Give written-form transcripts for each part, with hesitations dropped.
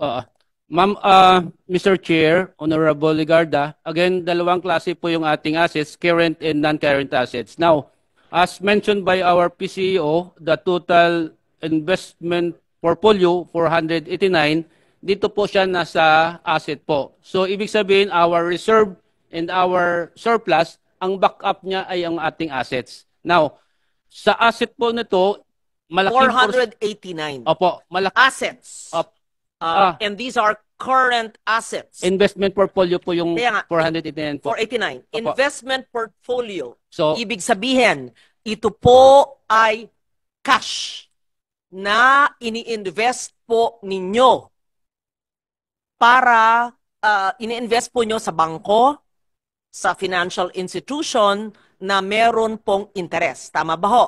Uh, Ma'am, Mr. Chair, Honorable Ligarda, again, dalawang klase po yung ating assets, current and non-current assets. Now, as mentioned by our PCEO, the total investment portfolio, 489, dito po siya nasa asset po. So, ibig sabihin, our reserve and our surplus, ang backup niya ay ang ating assets. Now, sa asset po nito, malaking 489 opo, malaki assets. And these are current assets. investment portfolio po yung Kaya nga, 489 po. 489. Opo. Investment portfolio. So, Ibig sabihin, ito po ay cash na ini-invest po ninyo para ini-invest po nyo sa bangko, sa financial institution na meron pong interest. Tama ba ho?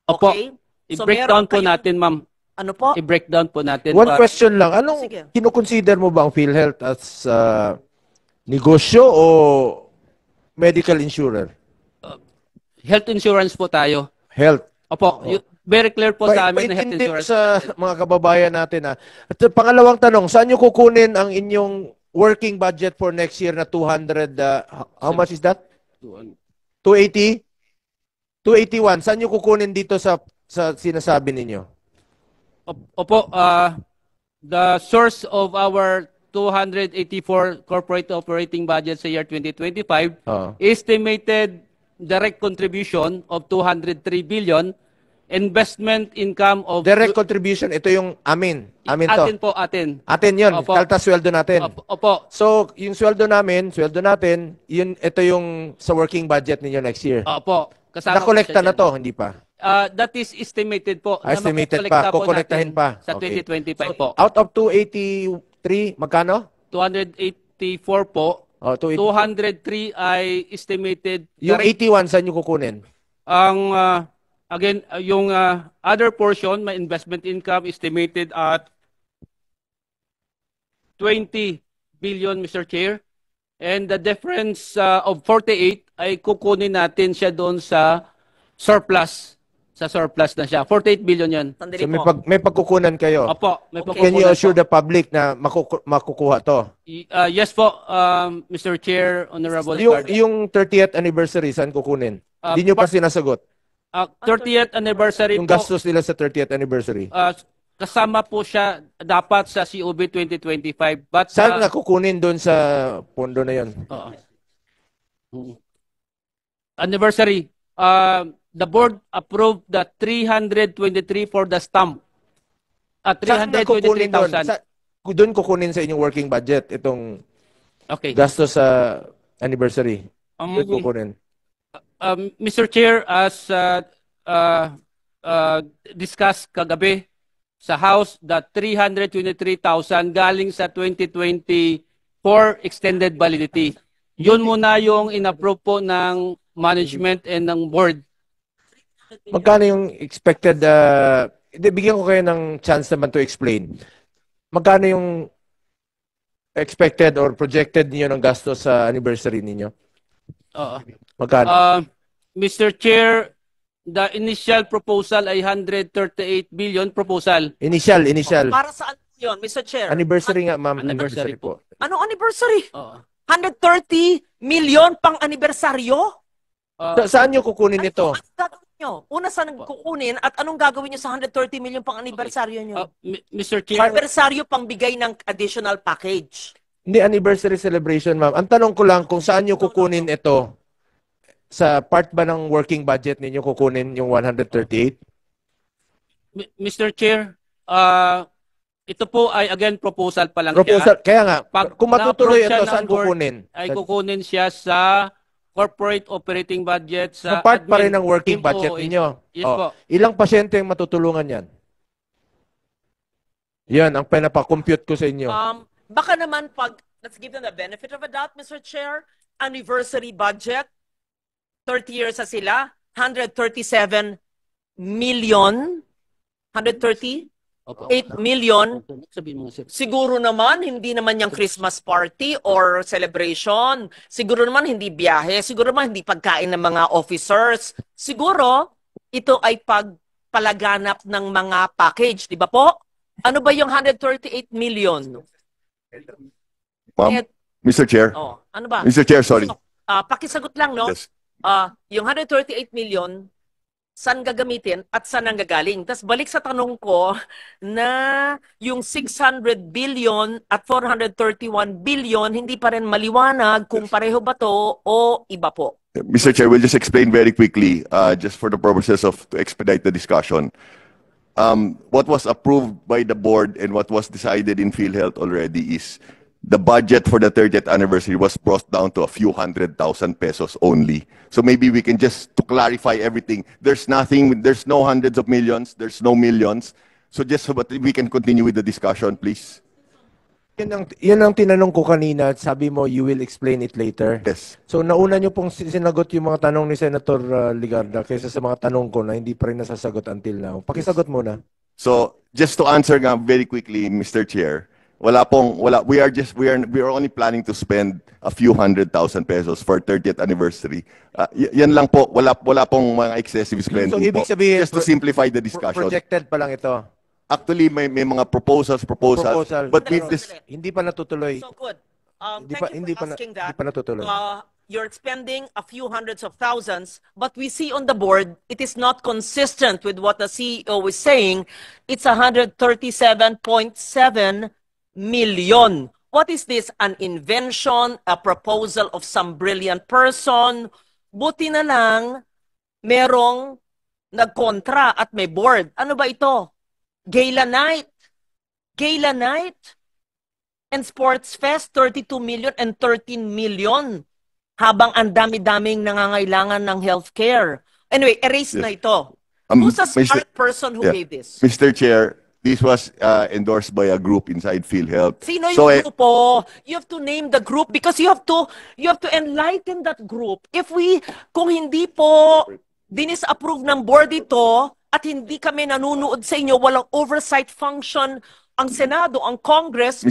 Opo. Okay? I-breakdown po natin, ma'am. Ano po? I-breakdown po natin. One question lang. Anong Sige. kinukonsider mo ba ang PhilHealth as negosyo o medical insurer? Health insurance po tayo. Health. Opo. Very clear po sa amin na health Paintindi insurance. sa mga kababayan natin. At pangalawang tanong, saan nyo kukunin ang inyong working budget for next year na 200, how much is that? 280? 281. Saan nyo kukunin dito sa sinasabi ninyo? Opo, the source of our 284 corporate operating budget sa year 2025, estimated direct contribution of 203 billion, investment income of... Direct contribution, ito yung amin. Amin to. Atin po, atin. Atin yun, Opo. kaltas sweldo natin. Opo. So, yung sweldo namin, sweldo natin, yun, ito yung sa working budget ninyo next year. Opo. Kasama Nakolekta po na siya to, dyan. hindi pa. That is estimated po. Na Estimated makukolekta pa, po kukolektahin natin pa. Sa Okay. 2025 po. Out of 283, magkano? 284 po. Oh, 203 ay estimated. Yung direct. 81, saan nyo kukunin? Ang, again, yung other portion, may investment income estimated at 20 billion, Mr. Chair. And the difference of 48 ay kukunin natin siya doon sa surplus. Sa surplus na siya. 48 billion yan. Sandali So, po. may pagkukunan kayo. Opo, may Okay. Can you pagkukunan assure po. the public na makukuha to? Yes po, Mr. Chair, Honorable Yung, Ricardo. yung 30th anniversary, saan kukunin? Hindi nyo pa sinasagot. 30th anniversary Yung po, gastos nila sa 30th anniversary. kasama po siya dapat sa COB 2025. But Saan na kukunin doon sa pondo na yon? Anniversary, the board approved the 323 for the stamp. At Saan na kukunin doon? 323,000. Doon kukunin sa inyong working budget itong Okay. gastos sa anniversary. Doon kukunin. Mr. Chair, as discussed kagabi sa House, the 323,000 galing sa 2024 extended validity. Yun muna yung in-approve po ng management and ng board. Magkano yung expected, bigyan ko kayo ng chance naman to explain. Magkano yung expected or projected niyo ng gastos sa anniversary ninyo? Magkano? Mr. Chair, the initial proposal ay 138 billion proposal. Initial. Para saan yun, Mr. Chair? Anniversary nga, ma'am. Anniversary po. Anong anniversary? Oo. 130 million pang anibersaryo? Saan nyo kukunin ito? Anong gagawin nyo? Una, saan kukunin at anong gagawin nyo sa 130 million pang anibersaryo nyo? Mr. Chair, Anibersaryo pang bigay ng additional package. Hindi anniversary celebration, ma'am. Ang tanong ko lang kung saan nyo kukunin ito. Sa part ba ng working budget ninyo kukunin yung 138? Mr. Chair, ito po ay again proposal pa lang Proposal. siya. Kaya nga, Pag kung matutuloy na-approve siya ito, saan ng board, kukunin? Ay kukunin siya sa corporate operating budget Sa sa part pa rin admin, ng working team budget OOA. ninyo. Yes po. Ilang pasyente ang matutulungan yan? Yan, ang pinapakompute ko sa inyo. Baka naman pag, let's give them the benefit of a doubt, Mr. Chair, anniversary budget, 30 years na sila, 137 million, 138 million, Sabihin mo, sir. siguro naman, hindi naman yung Christmas party or celebration. Siguro naman hindi biyahe. Siguro naman hindi pagkain ng mga officers. Siguro, ito ay pagpalaganap ng mga package. Di ba po? Ano ba yung 138 million? Ma'am, Eh, Mr. Chair. Oh, ano ba? Mr. Chair, sorry. So, pakisagot lang, no? Yes. Yung 138 million, saan gagamitin at saan ang gagaling? Tapos balik sa tanong ko na yung 600 billion at 431 billion, hindi pa rin maliwanag kung pareho ba to o iba po. Mr. Chair, we'll just explain very quickly, just for the purposes of to expedite the discussion. What was approved by the board and what was decided in PhilHealth already is the budget for the 30th anniversary was brought down to a few 100,000 pesos only. So maybe we can just to clarify everything. There's nothing, there's no hundreds of millions, there's no millions. So just so that we can continue with the discussion, please. Yun ang tinanong ko kanina at sabi mo you will explain it later. Yes. So nauna nyo pong sinagot yung mga tanong ni Senator Ligarda kaysa sa mga tanong ko na hindi pa rin nasasagot until now. Pakisagot muna. So just to answer nga very quickly, Mr. Chair, we are only planning to spend a few 100,000 pesos for 30th anniversary. Yan lang po, wala pong mga excessive spending So ibig po. sabihin, Just to simplify the discussion. projected pa lang ito. Actually, may mga proposal, Proposal. but Pero with this, hindi pa natutuloy. So good. Hindi Thank pa, you hindi for pa, asking hindi that. pa natutuloy. You're spending a few hundreds of thousands, but we see on the board, it is not consistent with what the CEO is saying. It's 137.7 million. What is this? An invention, a proposal of some brilliant person? Buti na lang, merong nagkontra at may board. Ano ba ito? Gala night. Gala night. And Sports Fest, 32 million and 13 million. Habang ang dami-daming nangangailangan ng healthcare. Anyway, erase na ito. Who's a smart person who gave this? Mr. Chair, this was endorsed by a group inside PhilHealth. Sino So, yung grupo? You have to name the group because you have to enlighten that group. Kung hindi po dinis-approve ng board ito at hindi kami nanunood sa inyo, walang oversight function ang Senado, ang Congress,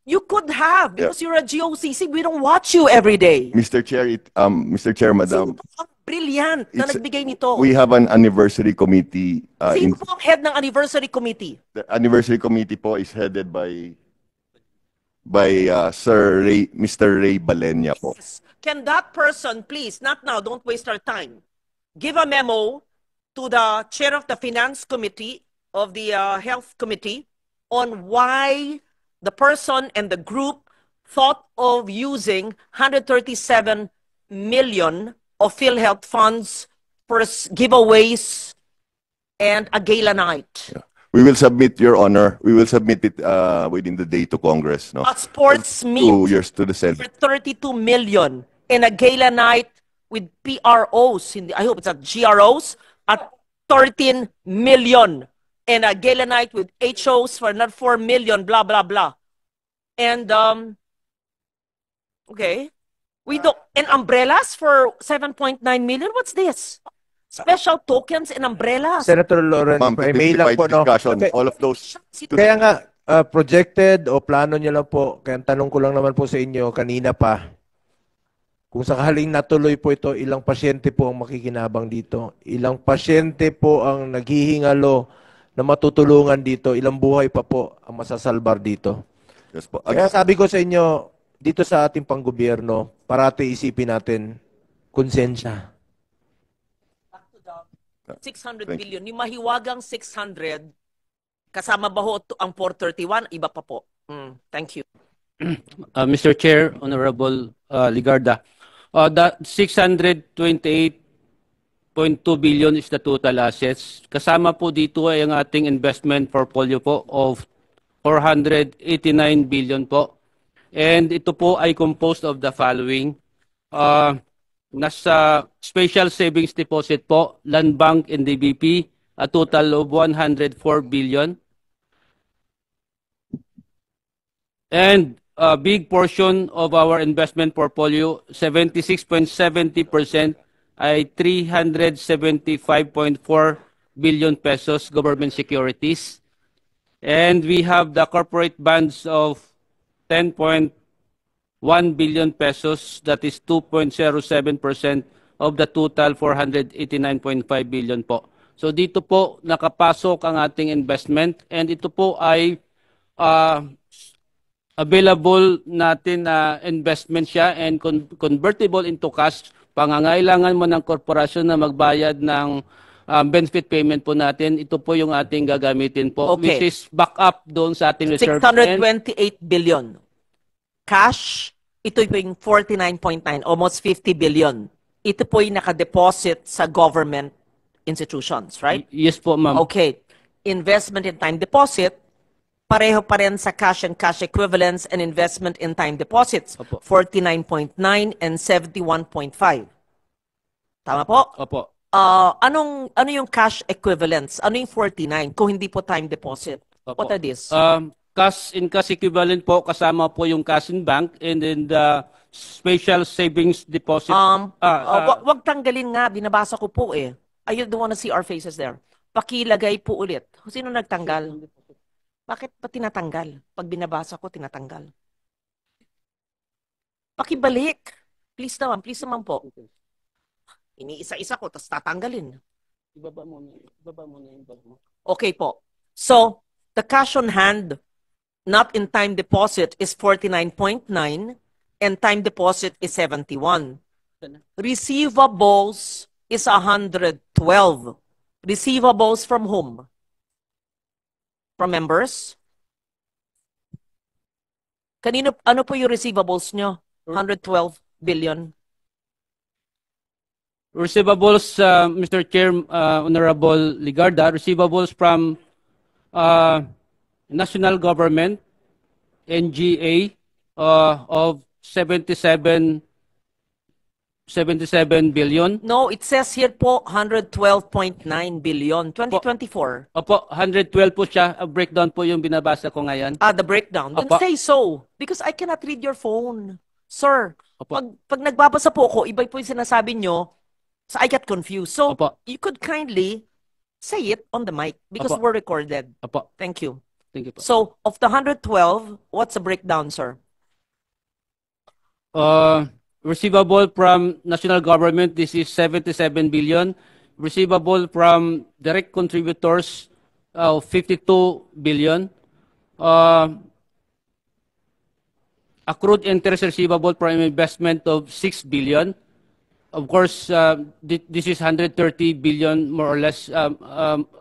you could have because you're a GOCC. We don't watch you every day. Mr. Chair, Mr. Chair, Madam, Sino ang brilliant na nagbigay nito? we have an anniversary committee. Sino po ang head ng anniversary committee? The anniversary committee po is headed by Mr. Ray Balenya po. Can that person, please, not now, don't waste our time, give a memo to the chair of the finance committee of the health committee on why the person and the group thought of using 137 million of PhilHealth funds for giveaways and a gala night. We will submit, Your Honor, we will submit it within the day to Congress. No? A sports 2 meet years to the for Senate. 32 million and a gala night with PROs, I hope it's not GROs, at 13 million. And a gala night with HOs for not 4 million, blah, blah, blah. And, okay. And umbrellas for 7.9 million? What's this? Special tokens and umbrellas. Senator Lawrence, Ma'am, may to mail lang simplify po, the no? discussion, Okay. all of those. Kaya nga, projected o plano niyo lang po, kaya ang tanong ko lang naman po sa inyo kanina pa, kung sakaling natuloy po ito, ilang pasyente po ang makikinabang dito? Ilang pasyente po ang naghihingalo na matutulungan dito? Ilang buhay pa po ang masasalbar dito? Yes po. Kaya sabi ko sa inyo, dito sa ating panggobyerno, parati isipin natin, konsensya. 600 Thank billion. Yung mahiwagang 600, kasama ba ho ang 431? Iba pa po. Thank you. Mr. Chair, Honorable Ligarda, that 628.2 billion is the total assets. Kasama po dito ay ang ating investment portfolio po of 489 billion po. And ito po ay composed of the following. Nasa special savings deposit po, Land Bank and DBP, a total of 104 billion. And a big portion of our investment portfolio, 76.70%, ay 375.4 billion pesos government securities. And we have the corporate bonds of 10.1 billion pesos, that is 2.07% of the total 489.5 billion po. So dito po nakapasok ang ating investment and ito po ay available natin na investment siya and convertible into cash. Pangangailangan mo ng korporasyon na magbayad ng benefit payment po natin, ito po yung ating gagamitin po, Okay. which is back up doon sa ating reserve. And 628 billion. Cash, ito yung 49.9, almost 50 billion. Ito po yung nakadeposit sa government institutions, right? yes po, ma'am. Okay. Investment in time deposit, pareho pa rin sa cash and cash equivalents and investment in time deposits. Opo. 49.9 and 71.5. Tama po? Opo. Ano yung cash equivalents? Ano yung 49 kung hindi po time deposit? Opo. What are these? Cash in cash equivalent po, kasama po yung cash in bank and then the special savings deposit. Wag tanggalin nga, binabasa ko po eh. I don't wanna see our faces there. Pakilagay po ulit. Sino nagtanggal? Bakit pa tinatanggal? Pag binabasa ko, tinatanggal. Pakibalik. Please naman po. Iniisa-isa ko, tapos tatanggalin. Ibaba mo na yung bag mo. Okay po. So, the cash on hand, not in time deposit, is 49.9 and time deposit is 71. Receivables is 112. Receivables from whom? From members? Ano po yung receivables nyo? 112 billion. Receivables, Mr. Chair, Honorable Ligarda, receivables from national government, NGA, of 77 billion. No, it says here po 112.9 billion. 2024. Opo, 112 po siya. A breakdown po yung binabasa ko ngayon. The breakdown. Then Opo. say so. Because I cannot read your phone. Sir, Opo. pag nagbabasa po ako, iba po yung sinasabi nyo, so I get confused. So, Opo. you could kindly say it on the mic because Opo. we're recorded. Opo, Thank you. thank you po. So, of the 112, what's the breakdown, sir? Receivable from national government, this is 77 billion. Receivable from direct contributors, 52 billion. Accrued interest receivable from investment of 6 billion. Of course, this is 130 billion more or less,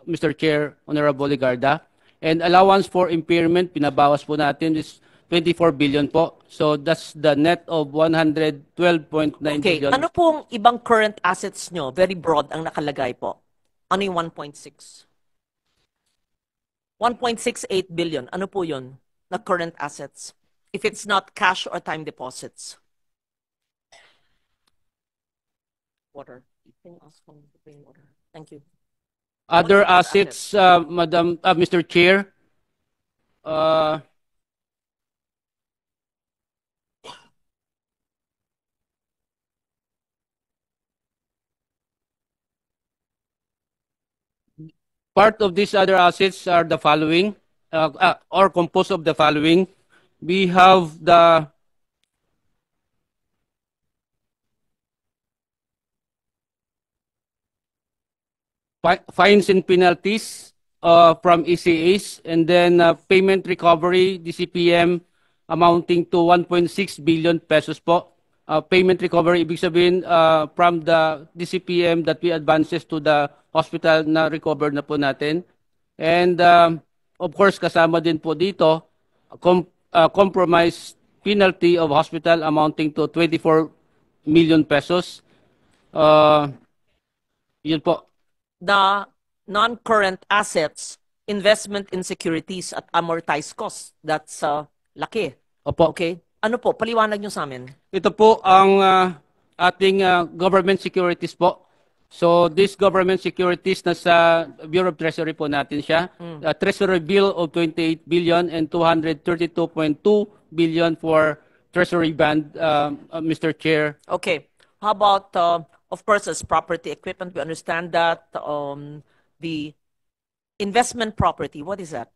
Mr. Chair, Honorable Ligarda. And allowance for impairment, pinabawas po natin is 24 billion po. So that's the net of 112.9 Okay, billion. ano pong ibang current assets nyo? Very broad ang nakalagay po. Ano yung 1.6? 1.68 billion. Ano po yun na current assets? If it's not cash or time deposits. Water. Can you ask for the plain water? Thank you. Other What assets, Mr. Chair, part of these other assets are the following, or composed of the following. We have the fines and penalties from ECAs, and then payment recovery, DCPM, amounting to 1.6 billion pesos po. Payment recovery, ibig sabihin from the DCPM that we advances to the hospital na recover na po natin. And of course, kasama din po dito, compromise penalty of hospital amounting to 24 million pesos. Yun po. The non-current assets, investment in securities at amortized costs. That's laki. Opo. Okay? Ano po? Paliwanag nyo sa amin. Ito po ang ating government securities po. So this government securities nasa Bureau of Treasury po natin siya. Treasury bill of 28 billion and 232.2 billion for Treasury bond, Mr. Chair. Okay. How about, of course, as property equipment, we understand that the investment property, what is that?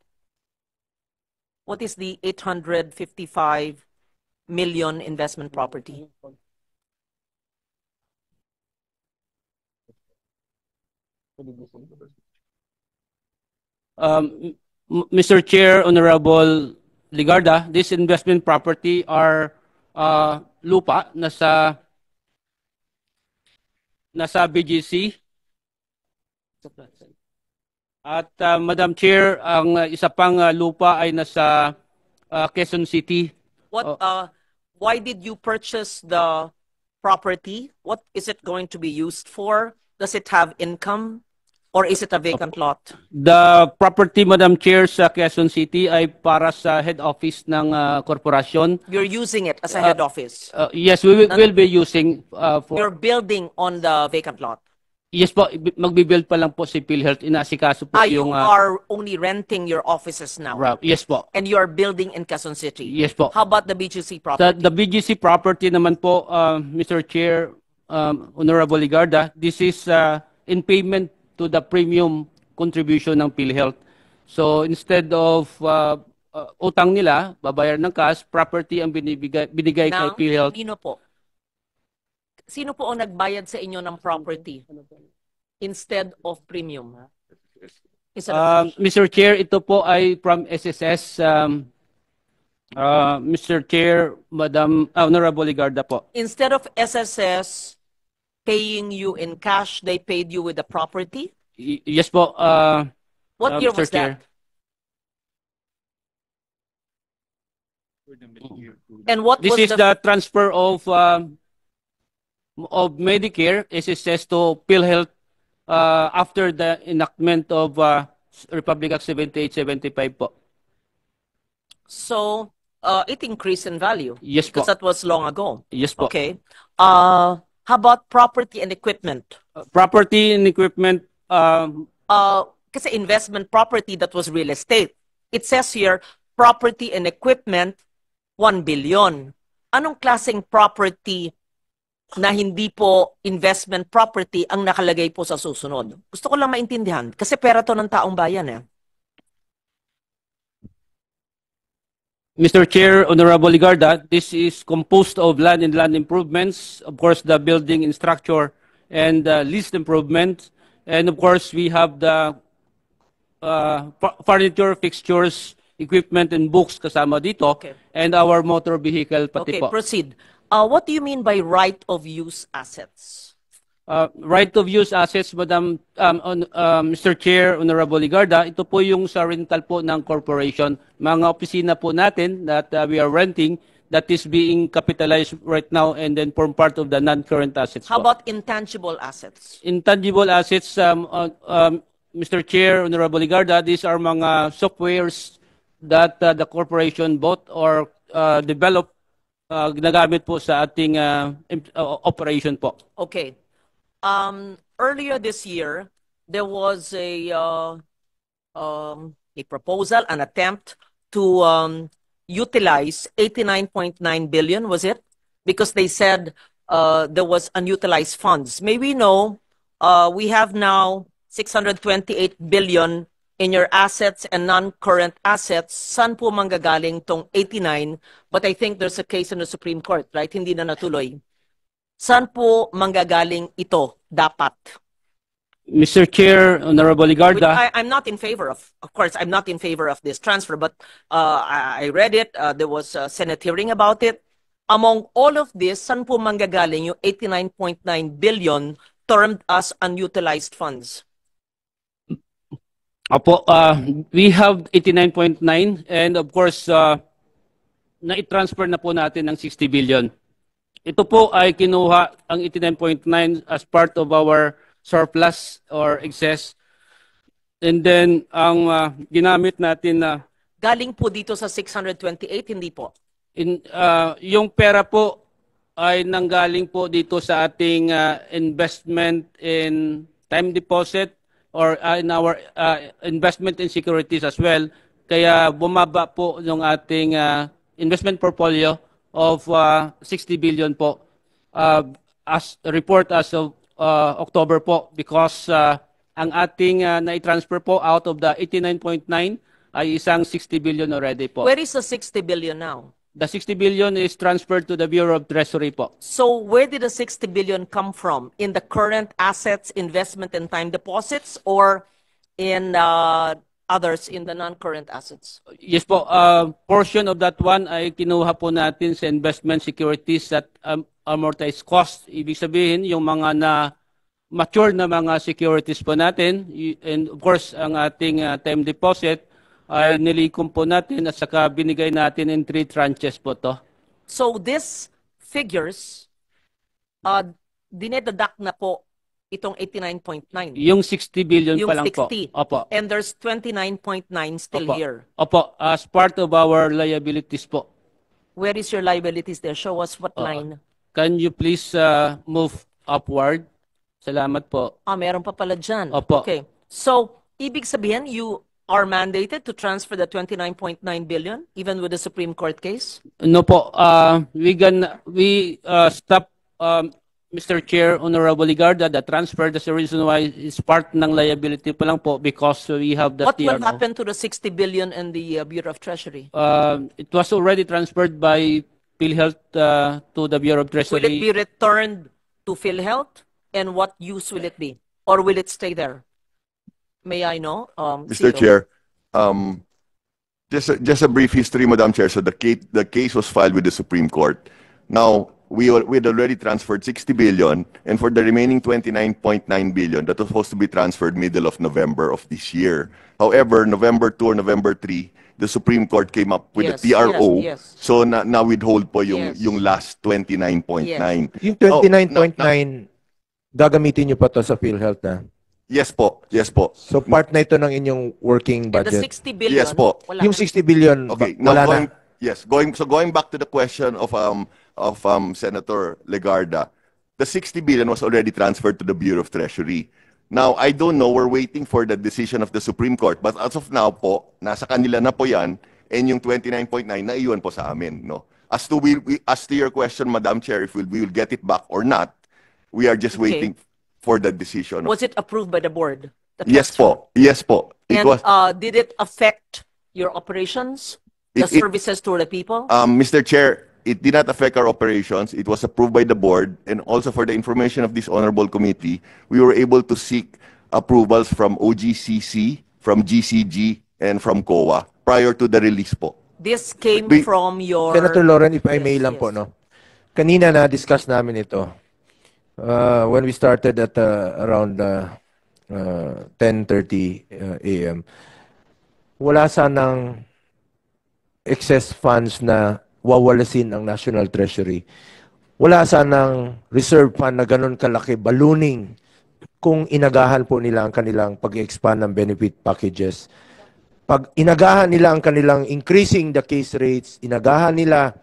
What is the 855 million investment property? Mr. Chair, Honorable Ligarda, this investment property are lupa nasa BGC. At Madam Chair, ang isa pang lupa ay nasa Quezon City. Why did you purchase the property? What is it going to be used for? Does it have income? Or is it a vacant lot? The property, Madam Chair, sa Quezon City ay para sa head office ng korporasyon. You're using it as a head office. Yes, we will be using for... You're building on the vacant lot. Yes po, magbibuild pa lang po si PhilHealth. Inaasikaso po You yung... are only renting your offices now. Yes po. And you're building in Quezon City. Yes po. How about the BGC property? The BGC property naman po, Mr. Chair, Honorable Ligarda, this is in payment to the premium contribution ng PhilHealth. So instead of utang nila, babayar ng cash, property ang binigay kay PhilHealth. Sino po ang nagbayad sa inyo ng property instead of premium? Mr. Chair, ito po ay from SSS. Mr. Chair, Madam Honorable Ligarda po. Instead of SSS paying you in cash, they paid you with the property? Yes po. What year Mr. was that? And what This was is the transfer of Medicare SSS to PhilHealth after the enactment of Republic Act 7875 po. So it increased in value? Yes po. Because that was long ago. Yes po. Okay. How about property and equipment? Property and equipment. Kasi investment property, that was real estate. It says here, property and equipment, 1 billion. Anong klaseng property na hindi po investment property ang nakalagay po sa susunod? Gusto ko lang maintindihan. Kasi pera to ng taong bayan eh. Mr. Chair, Honorable Ligarda, this is composed of land and land improvements, of course, the building and structure and leased improvement, and of course, we have the furniture, fixtures, equipment, and books kasama dito, Okay. and our motor vehicle pati Okay, po. proceed. What do you mean by right of use assets? Right of use assets, Madam, Mr. Chair, Honorable Ligarda, ito po yung sa rental po ng corporation. Mga opisina po natin that we are renting that is being capitalized right now and then form part of the non-current assets How po. about intangible assets? Intangible assets, Mr. Chair, Honorable Ligarda, these are mga softwares that the corporation bought or developed ginagamit po sa ating operation po. Okay. Earlier this year, there was a proposal, an attempt to utilize 89.9 billion, was it? Because they said there was unutilized funds. May we know, we have now 628 billion in your assets and non-current assets. Saan po manggagaling tong 89? But I think there's a case in the Supreme Court, right? Hindi na natuloy. Saan po manggagaling ito dapat? Mr. Chair, Honorable Ligarda. I'm not in favor of course, I'm not in favor of this transfer, but I read it. There was a Senate hearing about it. Among all of this, saan po manggagaling yung 89.9 billion termed as unutilized funds? Opo, we have 89.9 and of course, na-transfer na po natin ng 60 billion. Ito po ay kinuha ang 89.9 as part of our surplus or excess. And then, ang ginamit natin na... Galing po dito sa 628, hindi po? Yung pera po ay nanggaling po dito sa ating investment in time deposit or in our investment in securities as well. Kaya bumaba po yung ating investment portfolio of 60 billion po as report as of October po because ang ating na-transfer po out of the 89.9 ay isang 60 billion already po. Where is the 60 billion now? The 60 billion is transferred to the Bureau of Treasury po. So where did the 60 billion come from? In the current assets, investment, and time deposits, or in others in the non-current assets? Yes po, portion of that one ay kinuha po natin sa investment securities at amortized cost. Ibig sabihin, yung mga na mature na mga securities po natin, and of course, ang ating time deposit ay nilikom po natin at saka binigay natin in 3 tranches po to. So these figures, dinededuct na po itong 89.9. Yung 60 billion Yung pa lang po. 60. Opo. And there's 29.9 still Opo. here. Opo, as part of our liabilities po. Where is your liabilities there? Show us what line. Can you please move upward? Salamat po. Meron pa pala dyan. Opo. Okay. So, ibig sabihin, you are mandated to transfer the 29.9 billion even with the Supreme Court case? No po, we stop Mr. Chair, Honorable Ligarda, the transfer, that's the reason why it's part ng liability pa lang po because we have the What will TRO. happen to the 60 billion in the Bureau of Treasury? It was already transferred by PhilHealth to the Bureau of Will it Treasury. be returned to PhilHealth? And what use will it be? Or will it stay there? May I know? Mr. CEO? Chair, just a brief history, Madam Chair. So the case was filed with the Supreme Court. Now, we had already transferred 60 billion, and for the remaining 29.9 billion, that was supposed to be transferred middle of November of this year. However, November 2 or November 3, the Supreme Court came up with Yes, a TRO. yes. So na withhold po Yes. yung last 29.9. Yung 29.9, gagamitin nyo pa to sa PhilHealth na. Yes po. Yes po. So part na ito ng inyong working And the budget. 60 billion? Yes po. Wala Yung na. 60 billion, Okay. wala Now na. going back to the question of Senator Legarda, the 60 billion was already transferred to the Bureau of Treasury. Now, I don't know, we're waiting for the decision of the Supreme Court, but as of now po, nasa kanila na po yan, and yung 29.9 naiwan po sa amin, no? As to your question, Madam Chair, if we will get it back or not, we are just Okay. waiting for the decision. Was it approved by the board? The Yes transfer? po. Yes po. It And was. did it affect your operations? The It- services to the people? Mr. Chair, it did not affect our operations. It was approved by the board, and also for the information of this honorable committee, we were able to seek approvals from OGCC, from GCG, and from COA prior to the release po. This came We- from your... Senator Lauren, if I Yes, may lang yes. po, no? Kanina na-discuss namin ito. When we started at around 10:30 a.m. Wala sanang excess funds na wawalasin ang National Treasury. Wala sanang reserve fund na ganun kalaki, ballooning, kung inagahan po nila ang kanilang pag-expand ng benefit packages. Pag inagahan nila ang kanilang increasing the case rates, inagahan nila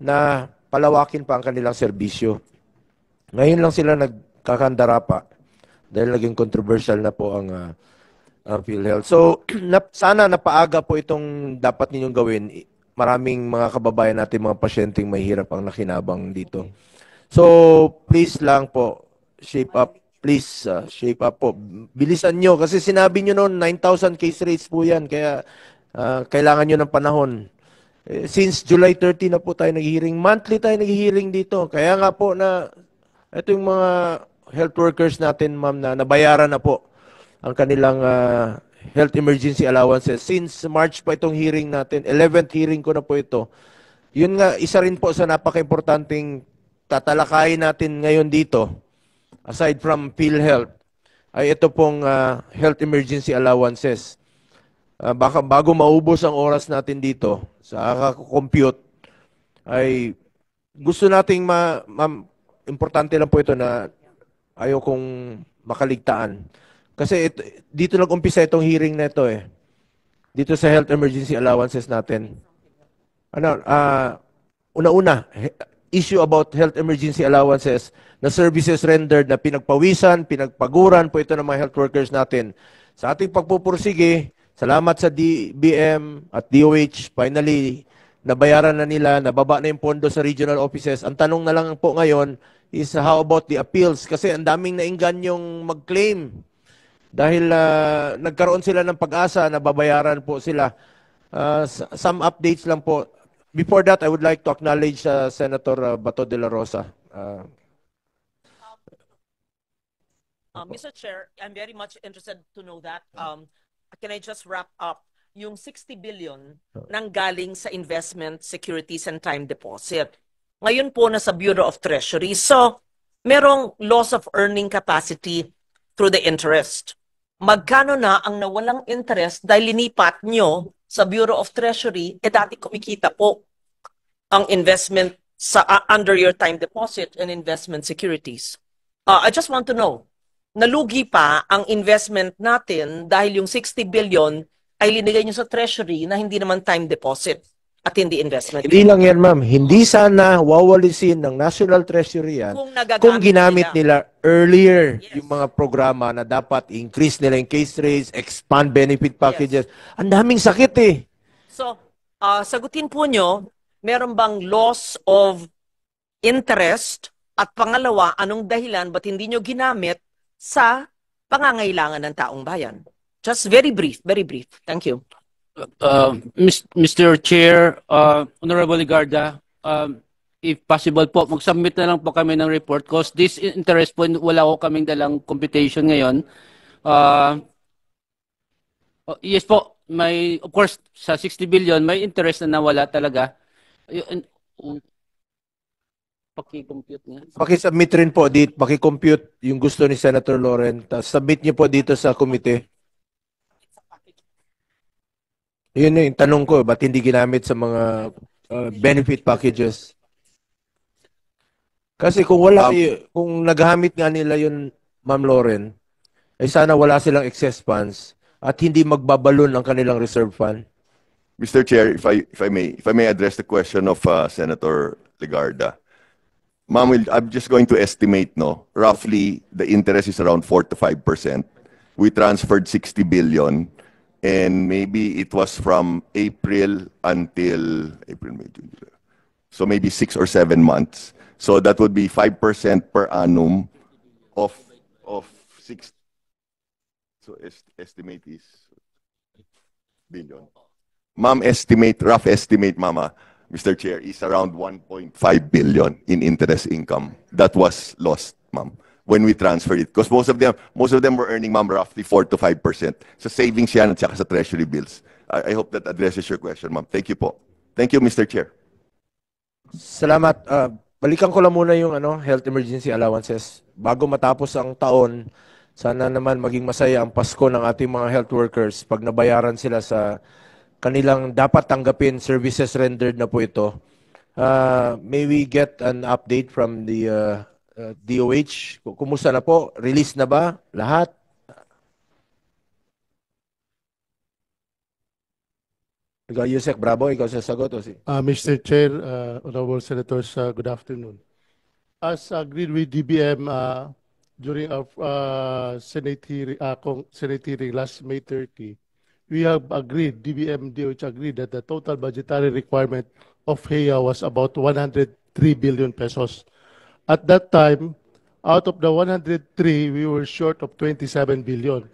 na palawakin pa ang kanilang serbisyo. Ngayon lang sila nagkakandara pa dahil naging controversial na po ang PhilHealth. So, sana napaaga po itong dapat ninyong gawin. Maraming mga kababayan natin, mga pasyenteng mahirap ang nakinabang dito. So, please lang po, shape up. Please, shape up po. Bilisan nyo. Kasi sinabi nyo noon, 9,000 case rates po yan. Kaya, kailangan nyo ng panahon. Since July 30 na po tayo nag-hearing. Monthly tayo nag-hearing dito. Kaya nga po na, ito yung mga health workers natin, ma'am, na nabayaran na po ang kanilang health emergency allowances. Since March pa itong hearing natin, 11th hearing ko na po ito. Yun nga, isa rin po sa napaka-importanting tatalakayin natin ngayon dito, aside from PhilHealth, ay ito pong health emergency allowances. Baka bago maubos ang oras natin dito sa compute ay gusto nating importante lang po ito na ayaw kong makaligtaan. Kasi dito nag-umpisa itong hearing na ito eh. Dito sa health emergency allowances natin. Una-una, issue about health emergency allowances na services rendered na pinagpawisan, pinagpaguran po ito ng mga health workers natin. Sa ating pagpupursige, salamat sa DBM at DOH, finally, nabayaran na nila, nababa na yung pondo sa regional offices. Ang tanong na lang po ngayon is how about the appeals? Kasi ang daming nainggan yung mag-claim. Dahil nagkaroon sila ng pag-asa na babayaran po sila. Some updates lang po. Before that, I would like to acknowledge Senator Bato de la Rosa. Mr. Chair, I'm very much interested to know that. can I just wrap up? Yung 60 billion nang galing sa investment, securities, and time deposit. Ngayon po nasa Bureau of Treasury. So, merong loss of earning capacity through the interest. Magkano na ang nawalang interest dahil linipat nyo sa Bureau of Treasury, dati kumikita po ang investment sa under your time deposit and investment securities. I just want to know, nalugi pa ang investment natin dahil yung 60 billion ay linigay nyo sa Treasury na hindi naman time deposit at hindi investment. Hindi lang yan, ma'am. Hindi sana wawalisin ng National Treasury yan kung ginamit nila earlier yung mga programa na dapat increase nila yung case rates, expand benefit packages. Ang daming sakit eh. So, sagutin po nyo, meron bang loss of interest? At pangalawa, anong dahilan ba't hindi nyo ginamit sa pangangailangan ng taong bayan? Just very brief, very brief. Thank you. Mr. Chair, Honorable Ligarda, if possible po, mag-submit na lang po kami ng report because this interest po, wala ko kaming dalang computation ngayon. Yes po, may, of course, sa 60 billion, may interest na nawala talaga. Paki-compute nga. Paki-submit rin po dito, paki-compute yung gusto ni Senator Loren. Submit niyo po dito sa komite. Yun yung tanong ko, ba't hindi ginamit sa mga benefit packages? Kasi kung wala, kung naghamit nga nila yun, Ma'am Loren, ay sana wala silang excess funds at hindi magbabalon ang kanilang reserve fund. Mr. Chair, if I may address the question of Senator Legarda. Ma'am, I'm just going to estimate, no, roughly the interest is around 4 to 5%. We transferred 60 billion. And maybe it was from April until April, May, June, July. So maybe 6 or 7 months. So that would be 5% per annum of 6. So estimate is billion. Ma'am, rough estimate, Mama, Mr. Chair, is around 1.5 billion in interest income that was lost, Ma'am, when we transferred it. Because most of them were earning, ma'am, roughly 4 to 5%. Sa savings yan at saka sa treasury bills. I hope that addresses your question, ma'am. Thank you po. Thank you, Mr. Chair. Salamat. Balikan ko lang muna yung health emergency allowances. Bago matapos ang taon, sana naman maging masaya ang Pasko ng ating mga health workers pag nabayaran sila sa kanilang dapat tanggapin services rendered na po ito. May we get an update from the DOH, kumusta na po? Release na ba? Lahat? Yusek Bravo, ikaw sasagot. Mr. Chair, Honorable Senators, good afternoon. As agreed with DBM during our Senate hearing last May 30, we have agreed, DBM DOH agreed that the total budgetary requirement of HEA was about 103 billion pesos. At that time, out of the 103, we were short of 27 billion.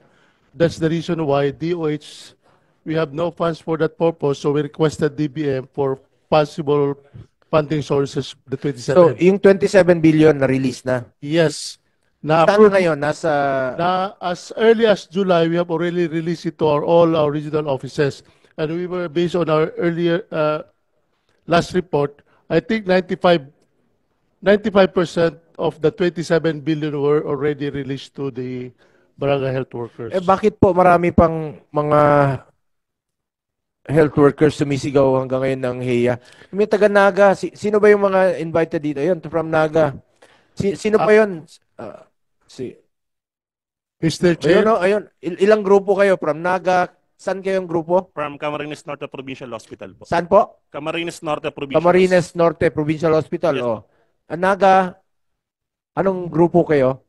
That's the reason why DOH, we have no funds for that purpose, so we requested DBM for possible funding sources, the 27. So, yung 27 billion na-release na? Yes. Saan ngayon? As early as July, we have already released it to all our regional offices. And we were, based on our earlier last report, I think 95% of the 27 billion were already released to the barangay health workers. Bakit po marami pang mga health workers sumisigaw hanggang ngayon ng HEA? May taga Naga. Sino ba yung mga invited dito? Ayun, from Naga. Sino pa yun? Mr. Chair. Ayun. Ilang grupo kayo? From Naga. Saan kayong grupo? From Camarines Norte Provincial Hospital po. Saan po? Camarines Norte Provincial. Camarines Norte Provincial Hospital. Yes. Naga, anong grupo kayo?